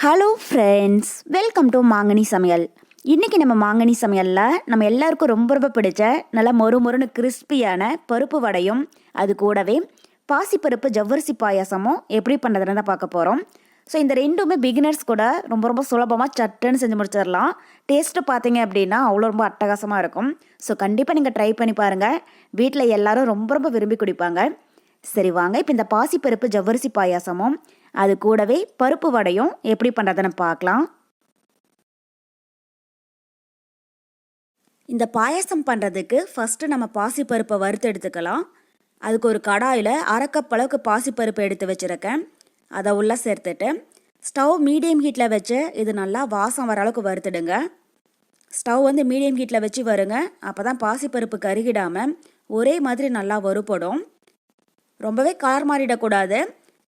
Hello friends, welcome to மாங்கனி சமையல். இன்றைக்கி நம்ம மாங்கனி சமையலில் நம்ம எல்லாருக்கும் ரொம்ப ரொம்ப பிடிச்ச நல்லா மொறுமொறுன்னு கிறிஸ்பியான பருப்பு வடையும் அது கூடவே பாசிப்பருப்பு ஜவ்வரிசி பாயாசமும் எப்படி பண்ணுறதுன்னு தான் பார்க்க போகிறோம். ஸோ இந்த ரெண்டுமே பிகினர்ஸ் கூட ரொம்ப ரொம்ப சுலபமாக சட்டுன்னு செஞ்சு முடிச்சிடலாம். டேஸ்ட்டு பார்த்தீங்க அப்படின்னா அவ்வளோ ரொம்ப அட்டகாசமாக இருக்கும். ஸோ கண்டிப்பாக நீங்கள் ட்ரை பண்ணி பாருங்கள். வீட்டில் எல்லோரும் ரொம்ப ரொம்ப விரும்பி குடிப்பாங்க. சரி வாங்க, இப்போ இந்த பாசிப்பருப்பு ஜவ்வரிசி பாயாசமும் அது கூடவே பருப்பு வடையும் எப்படி பண்ணுறதுன்னு பார்க்கலாம். இந்த பாயாசம் பண்ணுறதுக்கு ஃபஸ்ட்டு நம்ம பாசிப்பருப்பை வறுத்து எடுத்துக்கலாம். அதுக்கு ஒரு கடாயில் 1/2 கப் அளவுக்கு பாசிப்பருப்பு எடுத்து வச்சுருக்கேன். அதை உள்ளே சேர்த்துட்டு ஸ்டவ் மீடியம் ஹீட்டில் வச்சு இது நல்லா வாசம் வர அளவுக்கு வறுத்துடுங்க. ஸ்டவ் மீடியம் ஹீட்டில் வச்சு வருங்க. அப்போ தான் பாசிப்பருப்பு கருகிடாமல் ஒரே மாதிரி நல்லா வறுப்படும். ரொம்பவே கலர் மாறிடக்கூடாது.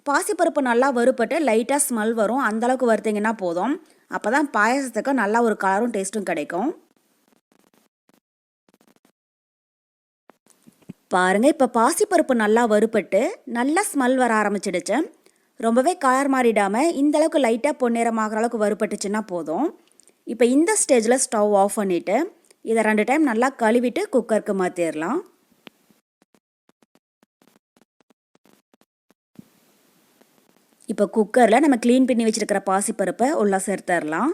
பாசிப்பருப்பு நல்லா வறுப்பட்டு லைட்டாக ஸ்மெல் வரும், அந்தளவுக்கு வறுத்திங்கன்னா போதும். அப்போ தான் பாயசத்துக்கு நல்லா ஒரு கலரும் டேஸ்ட்டும் கிடைக்கும். பாருங்கள், இப்போ பாசிப்பருப்பு நல்லா வறுப்பட்டு நல்லா ஸ்மெல் வர ஆரம்பிச்சிடுச்சு. ரொம்பவே கலர் மாறிடாமல் இந்தளவுக்கு லைட்டாக பொன்னிறமாகிற அளவுக்கு வறுப்பட்டுச்சுன்னா போதும். இப்போ இந்த ஸ்டேஜில் ஸ்டவ் ஆஃப் பண்ணிவிட்டு இதை 2 டைம் நல்லா கழுவிட்டு குக்கருக்கு மாற்றிடலாம். இப்போ குக்கரில் நம்ம க்ளீன் பண்ணி வச்சுருக்கிற பாசிப்பருப்பை உள்ளே சேர்த்துடலாம்.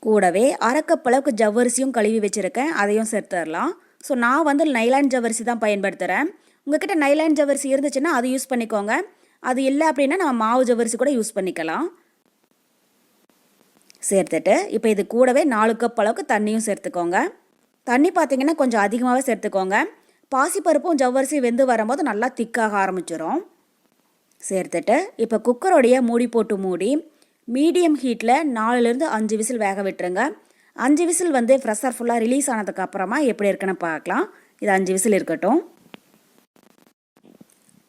கூடவே 1/2 கப் அளவுக்கு ஜவ்வரிசியும் கழுவி வச்சுருக்கேன், அதையும் சேர்த்துடலாம். ஸோ நான் நைலான் ஜவ்வரிசி தான் பயன்படுத்துகிறேன். உங்கள்கிட்ட நைலான் ஜவ்வரிசி இருந்துச்சுன்னா அது யூஸ் பண்ணிக்கோங்க. அது இல்லை அப்படின்னா நம்ம மாவு ஜவ்வரிசி கூட யூஸ் பண்ணிக்கலாம். சேர்த்துட்டு இப்போ இது கூடவே 4 கப் அளவுக்கு தண்ணியும் சேர்த்துக்கோங்க. தண்ணி பார்த்திங்கன்னா கொஞ்சம் அதிகமாகவே சேர்த்துக்கோங்க. பாசிப்பருப்பும் ஜவ்வரிசி வெந்து வரும்போது நல்லா திக்காக ஆரம்பிச்சிடும். சேர்த்துட்டு இப்போ குக்கரோடைய மூடி போட்டு மூடி மீடியம் ஹீட்டில் 4லேருந்து 5 விசில் வேக விட்டுருங்க. 5 விசில் ப்ரெஷர் ஃபுல்லாக ரிலீஸ் ஆனதுக்கு அப்புறமா எப்படி இருக்குன்னு பார்க்கலாம். இது 5 விசில் இருக்கட்டும்.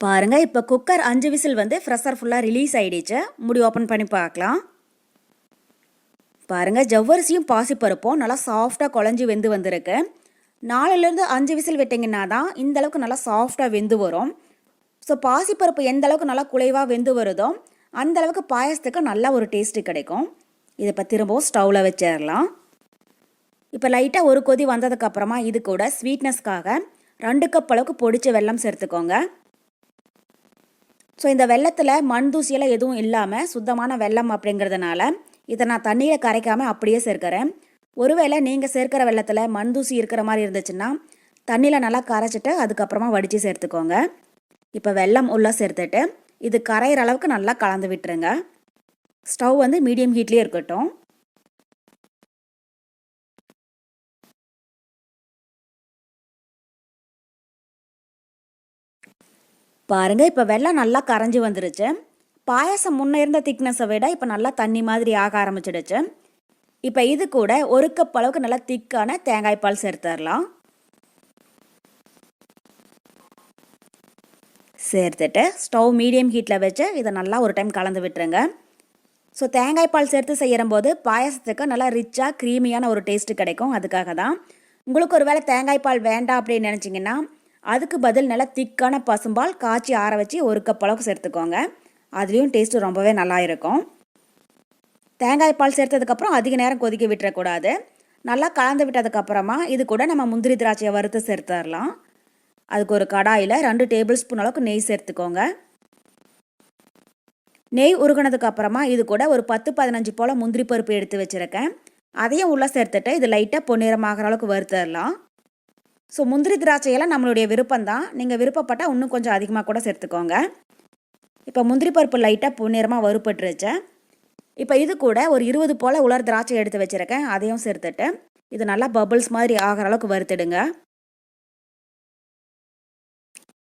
பாருங்கள், இப்போ குக்கர் 5 விசில் ப்ரெஷர் ஃபுல்லாக ரிலீஸ் ஆகிடுச்சு. மூடி ஓப்பன் பண்ணி பார்க்கலாம். பாருங்கள், ஜவ்வரிசியும் பாசிப்பருப்பும் நல்லா சாஃப்டாக குழஞ்சி வெந்து வந்திருக்கு. 4லேருந்து 5 விசில் விட்டிங்கன்னா தான் இந்தளவுக்கு நல்லா சாஃப்டாக வெந்து வரும். ஸோ பாசிப்பருப்பு எந்த அளவுக்கு நல்லா குலைவாக வெந்து வருதோ அந்தளவுக்கு பாயசத்துக்கு நல்லா ஒரு டேஸ்ட்டு கிடைக்கும். இதை இப்போ திரும்பவும் ஸ்டவ்வில் வச்சிடலாம். இப்போ லைட்டாக ஒரு கொதி வந்ததுக்கப்புறமா இது கூட ஸ்வீட்னஸ்க்காக 2 கப் அளவுக்கு பொடிச்ச வெல்லம் சேர்த்துக்கோங்க. ஸோ இந்த வெல்லத்தில் மண் தூசியெல்லாம் எதுவும் இல்லாமல் சுத்தமான வெல்லம் அப்படிங்கிறதுனால இதை நான் தண்ணியில் கரைக்காமல் அப்படியே சேர்க்கிறேன். ஒருவேளை நீங்கள் சேர்க்கிற வெல்லத்தில் மண் தூசி இருக்கிற மாதிரி இருந்துச்சுன்னா தண்ணியில் நல்லா கரைச்சிட்டு அதுக்கப்புறமா வடித்து சேர்த்துக்கோங்க. இப்போ வெல்லம் உள்ளே சேர்த்துட்டு இது கரையிற அளவுக்கு நல்லா கலந்து விட்டுருங்க. ஸ்டவ் மீடியம் ஹீட்லேயே இருக்கட்டும். பாருங்கள், இப்போ வெல்லம் நல்லா கரைஞ்சி வந்துருச்சு. பாயாசம் முன்னே இருந்த திக்னஸை விட இப்போ நல்லா தண்ணி மாதிரி ஆக ஆரம்பிச்சிடுச்சு. இப்போ இது கூட 1 கப் அளவுக்கு நல்லா திக்கான தேங்காய் பால் சேர்த்துடலாம். சேர்த்துட்டு ஸ்டவ் மீடியம் ஹீட்டில் வச்சு இதை நல்லா ஒரு டைம் கலந்து விட்டுருங்க. ஸோ தேங்காய் பால் சேர்த்து செய்யும்போது பாயாசத்துக்கு நல்லா ரிச்சாக க்ரீமியான ஒரு டேஸ்ட்டு கிடைக்கும். அதுக்காக தான். உங்களுக்கு ஒரு வேளை தேங்காய் பால் வேண்டாம் அப்படின்னு நினச்சிங்கன்னா அதுக்கு பதில் நல்லா திக்கான பசும்பால் காய்ச்சி ஆற வச்சு 1 கப் அளவுக்கு சேர்த்துக்கோங்க. அதுலேயும் டேஸ்ட்டு ரொம்பவே நல்லா இருக்கும். தேங்காய் பால் சேர்த்ததுக்கப்புறம் அதிக நேரம் கொதிக்க விட்டுறக்கூடாது. நல்லா கலந்து விட்டதுக்கப்புறமா இது கூட நம்ம முந்திரி திராட்சையை வறுத்து சேர்த்துடலாம். அதுக்கு ஒரு கடாயில் 2 டேபிள் ஸ்பூன் அளவுக்கு நெய் சேர்த்துக்கோங்க. நெய் உருகினதுக்கப்புறமா இது கூட ஒரு 10-15 போல் முந்திரி பருப்பு எடுத்து வச்சுருக்கேன். அதையும் உள்ளே சேர்த்துட்டு இது லைட்டாக பொன்னிறமாகிற அளவுக்கு வறுத்துடலாம். ஸோ முந்திரி திராட்சையெல்லாம் நம்மளுடைய விருப்பம்தான். நீங்கள் விருப்பப்பட்டால் இன்னும் கொஞ்சம் அதிகமாக கூட சேர்த்துக்கோங்க. இப்போ முந்திரி பருப்பு லைட்டாக பொன்னிறமாக வறுப்பட்டுருச்சு. இப்போ இது கூட ஒரு 20 போல் உலர் திராட்சை எடுத்து வச்சுருக்கேன். அதையும் சேர்த்துட்டு இது நல்லா பபிள்ஸ் மாதிரி ஆகிற அளவுக்கு வறுத்துடுங்க.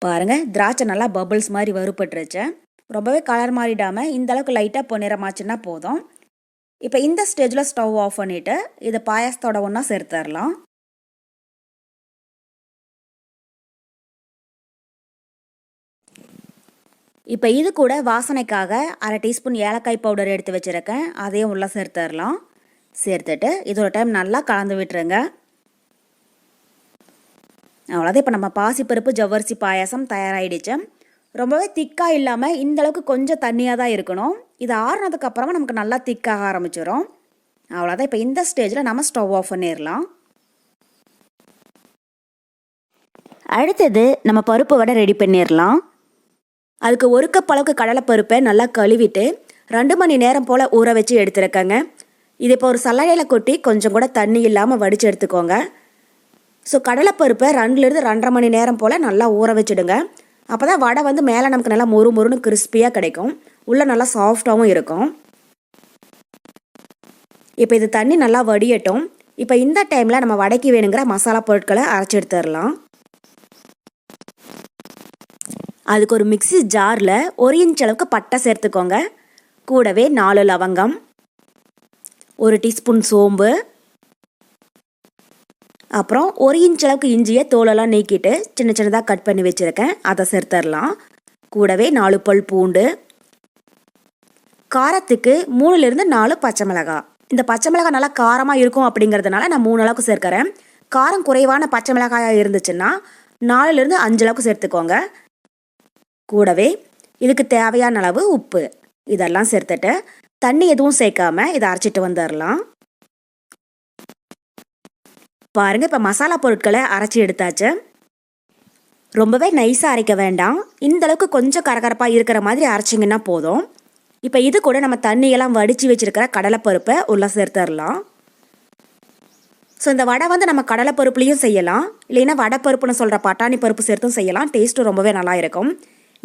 பாருங்கள், திராட்சை நல்லா பபிள்ஸ் மாதிரி வறுப்பட்டுருச்சு. ரொம்பவே கலர் மாறிடாமல் இந்தளவுக்கு லைட்டாக பொன்னிறமாச்சுன்னா போதும். இப்போ இந்த ஸ்டேஜில் ஸ்டவ் ஆஃப் பண்ணிவிட்டு இதை பாயாசத்தோட ஒன்றா சேர்த்துடலாம். இப்போ இது கூட வாசனைக்காக 1/2 டீஸ்பூன் ஏலக்காய் பவுடர் எடுத்து வச்சுருக்கேன். அதையும் உள்ளே சேர்த்துடலாம். சேர்த்துட்டு இது ஒரு டைம் நல்லா கலந்து விட்டுருங்க. அவ்வளோதான். இப்போ நம்ம பாசிப்பருப்பு ஜவ்வரிசி பாயாசம் தயாராகிடுச்சு. ரொம்பவே திக்காக இல்லாமல் இந்தளவுக்கு கொஞ்சம் தண்ணியாக தான் இருக்கணும். இது ஆறுனதுக்கப்புறமா நமக்கு நல்லா திக்காக ஆரம்பிச்சிடும். அவ்வளோதான். இப்போ இந்த ஸ்டேஜில் நம்ம ஸ்டவ் ஆஃப் பண்ணிடலாம். அடுத்தது நம்ம பருப்பு வடை ரெடி பண்ணிடலாம். அதுக்கு 1 கப் அளவுக்கு கடலைப்பருப்பை நல்லா கழுவிட்டு 2 மணி நேரம் போல் ஊற வச்சு எடுத்துருக்கேங்க. இது இப்போ ஒரு சல்லடையில் கொட்டி கொஞ்சம் கூட தண்ணி இல்லாமல் வடித்து எடுத்துக்கோங்க. ஸோ கடலைப்பருப்பை 2லேருந்து 2.5 மணி நேரம் போல் நல்லா ஊற வச்சுடுங்க. அப்போ தான் வடை வந்து மேலே நமக்கு நல்லா மொறு மொறுன்னு கிறிஸ்பியாக கிடைக்கும், உள்ளே நல்லா சாஃப்டாகவும் இருக்கும். இப்போ இது தண்ணி நல்லா வடியட்டும். இப்போ இந்த டைமில் நம்ம வடைக்கு வேணுங்கிற மசாலா பொருட்களை அரைச்சி எடுத்துடலாம். அதுக்கு ஒரு மிக்ஸி ஜாரில் 1 இன்ச் அளவுக்கு பட்டை சேர்த்துக்கோங்க. கூடவே 4 லவங்கம், 1 டீஸ்பூன் சோம்பு, அப்புறம் 1 இன்ச் அளவுக்கு இஞ்சியை தோலெல்லாம் நீக்கிட்டு சின்ன சின்னதாக கட் பண்ணி வச்சுருக்கேன், அதை சேர்த்துடலாம். கூடவே 4 பல் பூண்டு, காரத்துக்கு 3லேருந்து 4 பச்சை மிளகாய். இந்த பச்சை மிளகாய் நல்லா காரமாக இருக்கும் அப்படிங்கிறதுனால நான் 3 அளவுக்கு சேர்க்குறேன். காரம் குறைவான பச்சை மிளகாயாக இருந்துச்சுன்னா 4லேருந்து 5 அளவுக்கு சேர்த்துக்கோங்க. கூடவே இதுக்கு தேவையான அளவு உப்பு, இதெல்லாம் சேர்த்துட்டு தண்ணி எதுவும் சேர்க்காம இதை அரைச்சிட்டு வந்துடலாம். பாருங்கள், இப்போ மசாலா பொருட்களை அரைச்சி எடுத்தாச்சு. ரொம்பவே நைஸாக அரைக்க வேண்டாம், இந்தளவுக்கு கொஞ்சம் கரகரப்பாக இருக்கிற மாதிரி அரைச்சிங்கன்னா போதும். இப்போ இது கூட நம்ம தண்ணியெல்லாம் வடித்து வச்சுருக்கிற கடலைப்பருப்பை உள்ளே சேர்த்துடலாம். ஸோ இந்த வடை வந்து நம்ம கடலைப்பருப்புலேயும் செய்யலாம், இல்லைன்னா வடைப்பருப்புன்னு சொல்கிற பட்டாணி பருப்பு சேர்த்தும் செய்யலாம். டேஸ்ட்டும் ரொம்பவே நல்லா இருக்கும்.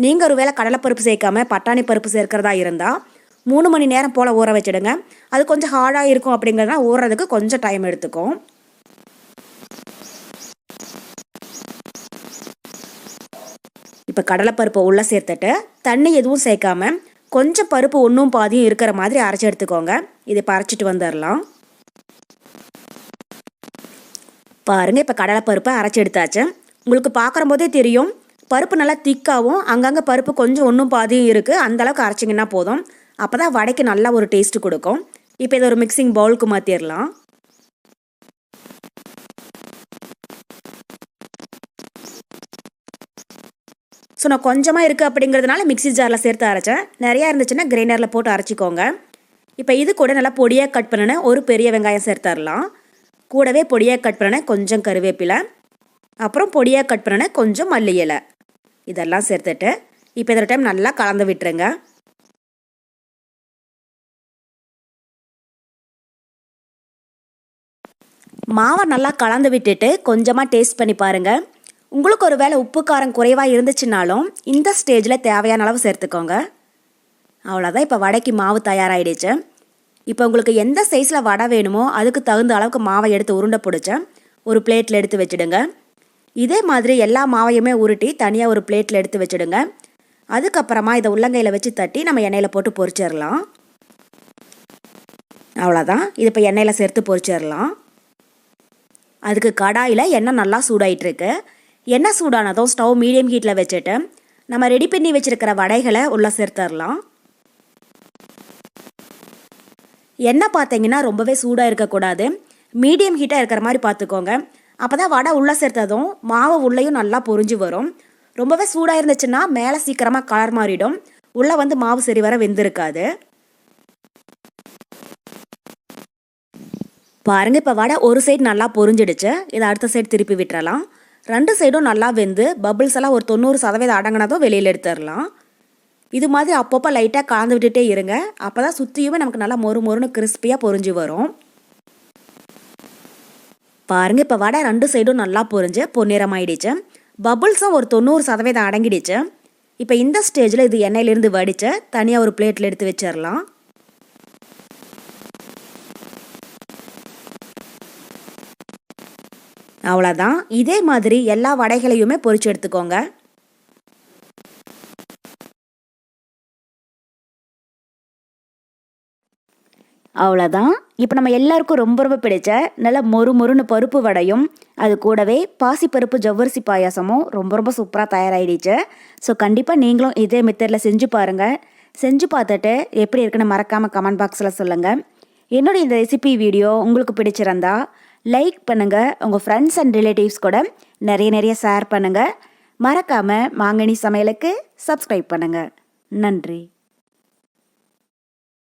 நீங்கள் ஒரு வேளை கடலைப்பருப்பு சேர்க்காமல் பட்டாணி பருப்பு சேர்க்கிறதா இருந்தால் 3 மணி நேரம் போல் ஊற வச்சுடுங்க. அது கொஞ்சம் ஹார்டாக இருக்கும் அப்படிங்கிறதுனா ஊறுறதுக்கு கொஞ்சம் டைம் எடுத்துக்கும். இப்போ கடலைப்பருப்பை உள்ளே சேர்த்துட்டு தண்ணி எதுவும் சேர்க்காம கொஞ்சம் பருப்பு ஒன்றும் பாதியும் இருக்கிற மாதிரி அரைச்சி எடுத்துக்கோங்க. இதை இப்போ அரைச்சிட்டு வந்துடலாம். பாருங்கள், இப்போ கடலைப்பருப்பை அரைச்சி எடுத்தாச்சு. உங்களுக்கு பார்க்குற போதே தெரியும், பருப்பு நல்லா திக்காகவும் அங்கங்கே பருப்பு கொஞ்சம் ஒன்றும் பாதியும் இருக்குது. அந்தளவுக்கு அரைச்சிங்கன்னா போதும். அப்போ தான் வடைக்கு நல்லா ஒரு டேஸ்ட்டு கொடுக்கும். இப்போ இதை ஒரு மிக்சிங் பவுலுக்கு மாற்றிடலாம். ஸோ நான் கொஞ்சமாக இருக்குது அப்படிங்கிறதுனால மிக்ஸி ஜாரில் சேர்த்து அரைச்சேன். நிறையா இருந்துச்சுன்னா கிரைண்டரில் போட்டு அரைச்சிக்கோங்க. இப்போ இது கூட நல்லா பொடியாக கட் பண்ணின ஒரு பெரிய வெங்காயம் சேர்த்துடலாம். கூடவே பொடியாக கட் பண்ணின கொஞ்சம் கருவேப்பிலை, அப்புறம் பொடியாக கட் பண்ணின கொஞ்சம் மல்லி இலை, இதெல்லாம் சேர்த்துட்டு இப்போ இந்த டைம் நல்லா கலந்து விட்டுருங்க. மாவை நல்லா கலந்து விட்டுட்டு கொஞ்சமாக டேஸ்ட் பண்ணி பாருங்கள். உங்களுக்கு ஒரு வேளை உப்பு காரம் குறைவாக இருந்துச்சுனாலும் இந்த ஸ்டேஜில் தேவையான அளவு சேர்த்துக்கோங்க. அவ்வளோதான். இப்போ வடைக்கு மாவு தயாராகிடுச்சு. இப்போ உங்களுக்கு எந்த சைஸில் வடை வேணுமோ அதுக்கு தகுந்த அளவுக்கு மாவை எடுத்து உருண்டை பிடிச்ச ஒரு பிளேட்டில் எடுத்து வச்சுடுங்க. இதே மாதிரி எல்லா மாவையுமே உருட்டி தனியாக ஒரு பிளேட்டில் எடுத்து வச்சுடுங்க. அதுக்கப்புறமா இதை உள்ளங்கையில் வச்சு தட்டி நம்ம எண்ணெயில் போட்டு பொரிச்சிடலாம். அவ்வளோதான். இது இப்போ எண்ணெயில் சேர்த்து பொரிச்சிடலாம். அதுக்கு கடாயில் எண்ணெய் நல்லா சூடாயிட்ருக்கு. எண்ணெய் சூடானதும் ஸ்டவ் மீடியம் ஹீட்டில் வச்சுட்டு நம்ம ரெடி பண்ணி வச்சுருக்கிற வடைகளை உள்ளே சேர்த்துடலாம். எண்ணெய் பார்த்தீங்கன்னா ரொம்பவே சூடாக இருக்கக்கூடாது, மீடியம் ஹீட்டாக இருக்கிற மாதிரி பார்த்துக்கோங்க. அப்போ தான் வடை உள்ளே சேர்த்ததும் மாவு உள்ளேயும் நல்லா பொரிஞ்சு வரும். ரொம்பவே சூடாக இருந்துச்சுன்னா மேலே சீக்கிரமாக கலர் மாறிடும், உள்ளே வந்து மாவு சரி வர வெந்திருக்காது. பாருங்கள், இப்போ வடை ஒரு சைடு நல்லா பொரிஞ்சிடுச்சு. இதை அடுத்த சைடு திருப்பி விட்டுறலாம். 2 சைடும் நல்லா வெந்து பபிள்ஸ் எல்லாம் ஒரு 90% அடங்கினதும் வெளியில் எடுத்துடலாம். இது மாதிரி அப்பப்போ லைட்டாக கலந்து விட்டுட்டே இருங்க. அப்போ தான் சுற்றியுமே நமக்கு நல்லா மொறு மொறுன்னு கிறிஸ்பியாக பொரிஞ்சு வரும். பாருங்கள், இப்போ வடை 2 சைடும் நல்லா பொரிஞ்சு பொன்னிறமாயிடுச்சு. பபுள்ஸும் ஒரு 90% அடங்கிடுச்சு. இப்போ இந்த ஸ்டேஜில் இது எண்ணெயிலேருந்து வடித்து தனியாக ஒரு பிளேட்டில் எடுத்து வச்சிடலாம். அவ்வளோதான். இதே மாதிரி எல்லா வடைகளையுமே பொரிச்சு எடுத்துக்கோங்க. அவ்வளோதான். இப்போ நம்ம எல்லாருக்கும் ரொம்ப ரொம்ப பிடிச்ச நல்ல மொறு மொறுன்னு பருப்பு வடையும் அது கூடவே பாசிப்பருப்பு ஜவ்வரிசி பாயாசமும் ரொம்ப ரொம்ப சூப்பராக தயாராகிடுச்சு. ஸோ கண்டிப்பாக நீங்களும் இதே மெத்தடில் செஞ்சு பாருங்கள். செஞ்சு பார்த்துட்டு எப்படி இருக்குன்னு மறக்காமல் கமெண்ட் பாக்ஸில் சொல்லுங்கள். என்னுடைய இந்த ரெசிபி வீடியோ உங்களுக்கு பிடிச்சிருந்தா லைக் பண்ணுங்கள், உங்கள் ஃப்ரெண்ட்ஸ் அண்ட் ரிலேட்டிவ்ஸ் கூட நிறைய ஷேர் பண்ணுங்கள். மறக்காமல் மாங்கனி சமையலுக்கு சப்ஸ்கிரைப் பண்ணுங்கள். நன்றி.